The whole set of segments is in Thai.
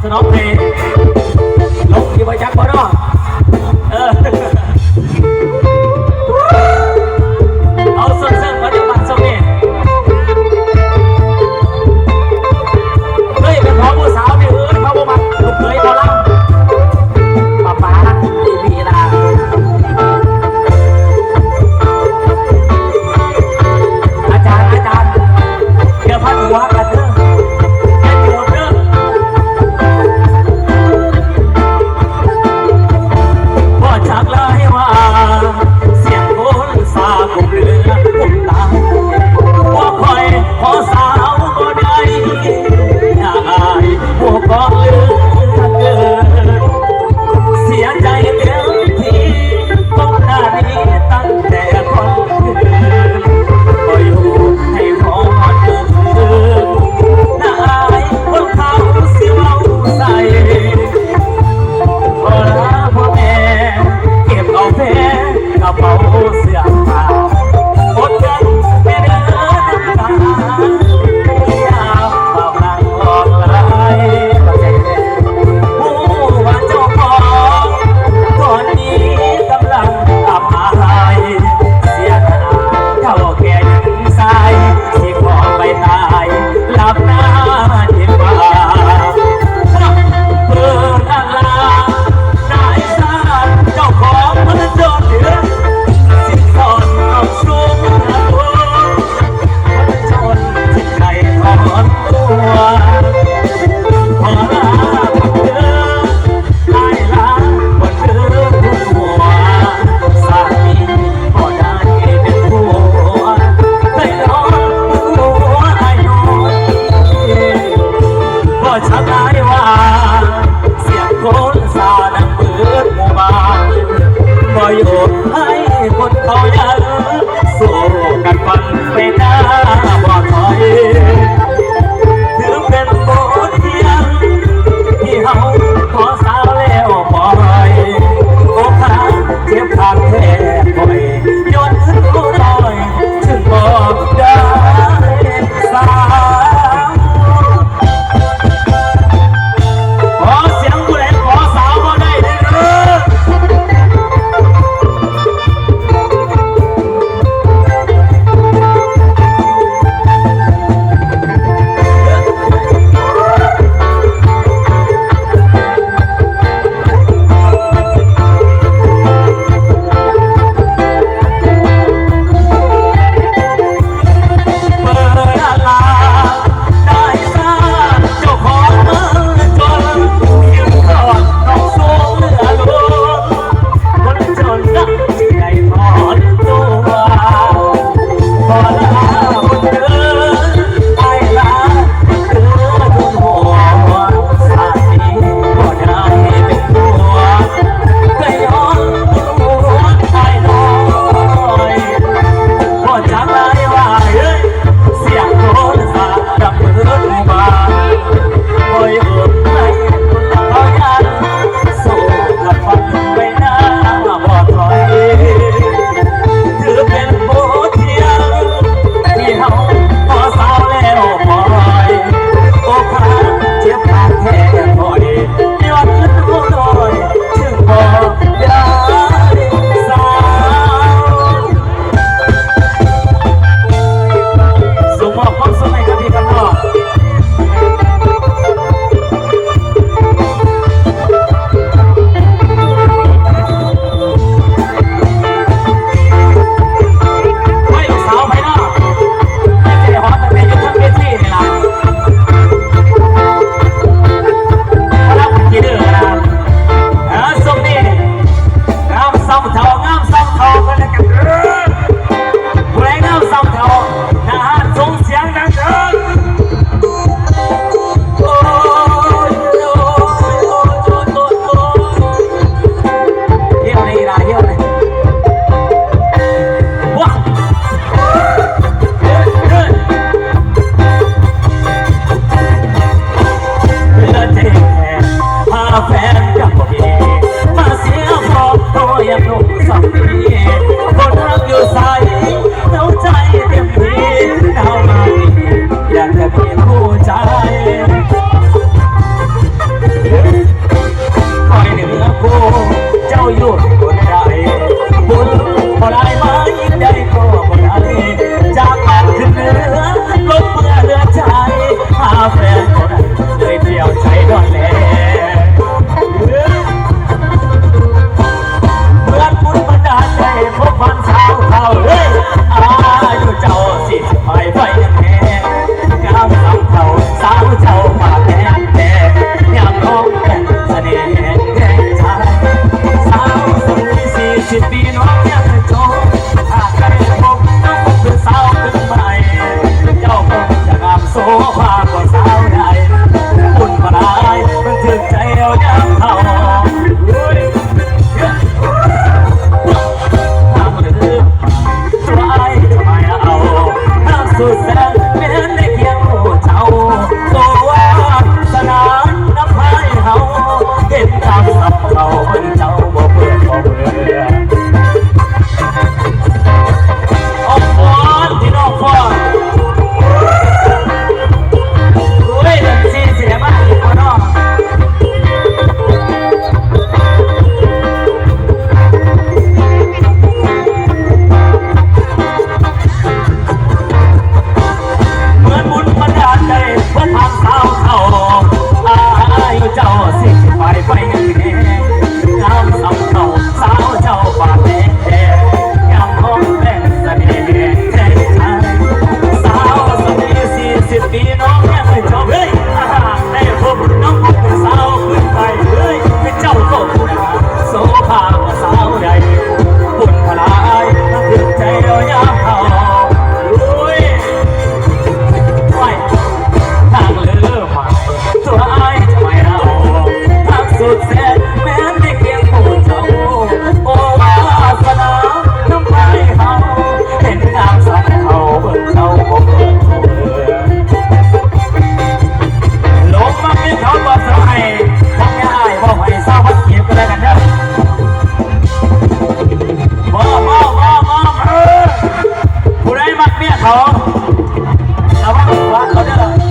สนองเพลงลงที่ไว้จักบ่เนาะเอาเซิร์ฟมาจากบ้านสมเด็จเฮ้ยเป็นของผู้สาวนี่เขาบ่มาลูกเคยเขาล่ำป้าดีพีลาอาจารย์เดี๋ยวพันหัวกันเด้อชักลายว่าเสียงโคนสากุมเรือกุมตาว่าคอยขอสาวก็ได้ได้หัวก็เลือเกินเสียใจเต็มทีต้องหน้านี้ตั้งแต่คนคืนก็อยู่ให้พอเดินหน้าอายคนเขาเสียวใส่พอละพ่อแม่เอาเพกระเป๋าเสื้อผ้าอดกันไม่เดินตาอยากฝากนั่งหลอกลายผู้ว่าเจ้าของตอนนี้กำลังกลับมาให้เสียหน้าเท่าแก่หญิงชายที่ขอไปตายหลับหน้าดีกว่าเปิดอะไรเจ้าของมันโดนเดือดสิสอนเอาชู้นะตัวมันจนที่ใครถอนตัวพอลาเดินไล่ลาบนเรือทุกหัวสามีก็ได้เป็นผัวได้นอนหัวไอ้น้อยก็ชักได้ว่าเสียงคนสาดังเปิดหมู่บ้านก็อยู่ให้คนเขายังสู้กันฟันไปหน้าบ่ถอยถือเป็นบทเรียนที่เฮาขอสาวแล้วปล่อยโอ้ข้าเจ็บขาดแท้คอยย้อนขึ้นผู้น้อยถึงบอกได้สาวขอเสียงผู้ใดขอสาวบ่ได้เด้อ ยวยังเท่าทางเรือตัวไอ้ทำไมเอาทางสุดแสนเป็นในเคียงเจ้าตัวสนามน้ำพายเฮาเห็นทางสับเขาเจ้าบ่เบื่อบ่เบื่อออกฟอนที่นอกฟอนเฮ้ยดันซีเสียมากอีกคนนอกเหมือนบุญบันดาลใจเพื่อทางสาวเขาอายุเจ้าสิไปยังไงงามสาวเขาสาวเจ้าบาดแผลยังห้องแดงเสน่ห์แท้ชายสาวสมัย40 ปีน้องยังไม่จบเฮ้ยได้พบน้องเป็นสาวขึ้นไปเฮ้ยเป็นเจ้าโตโสภาสาวใดบุญพลายถึงใจเรายามเขาอุ้ยทางเลือมาตัวไอ้ทำไมเราทางสุดแสนแม้นได้เพียงผู้เจ้าโอ้วาสนาน้ำพายเฮาเห็นงามสักเขาเบิ่งเขาบ่เบิ่งลงมาเป็นเขาบ่สบายทำง่ายบ่ให้เศร้าพัดเก็บกันแล้วกันเด้อผู้ใดมักเมียเขาระวังว่าเขาเด้อ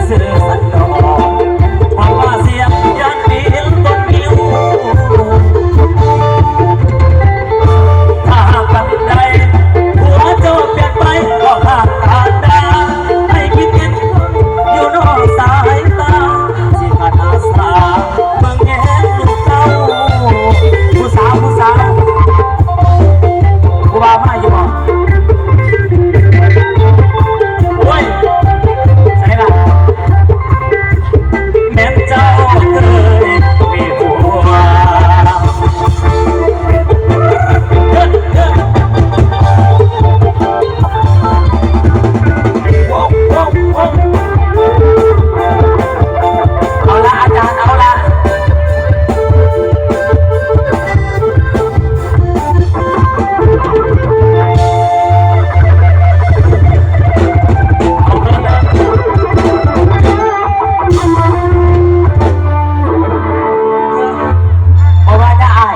ซื่อๆสันดอน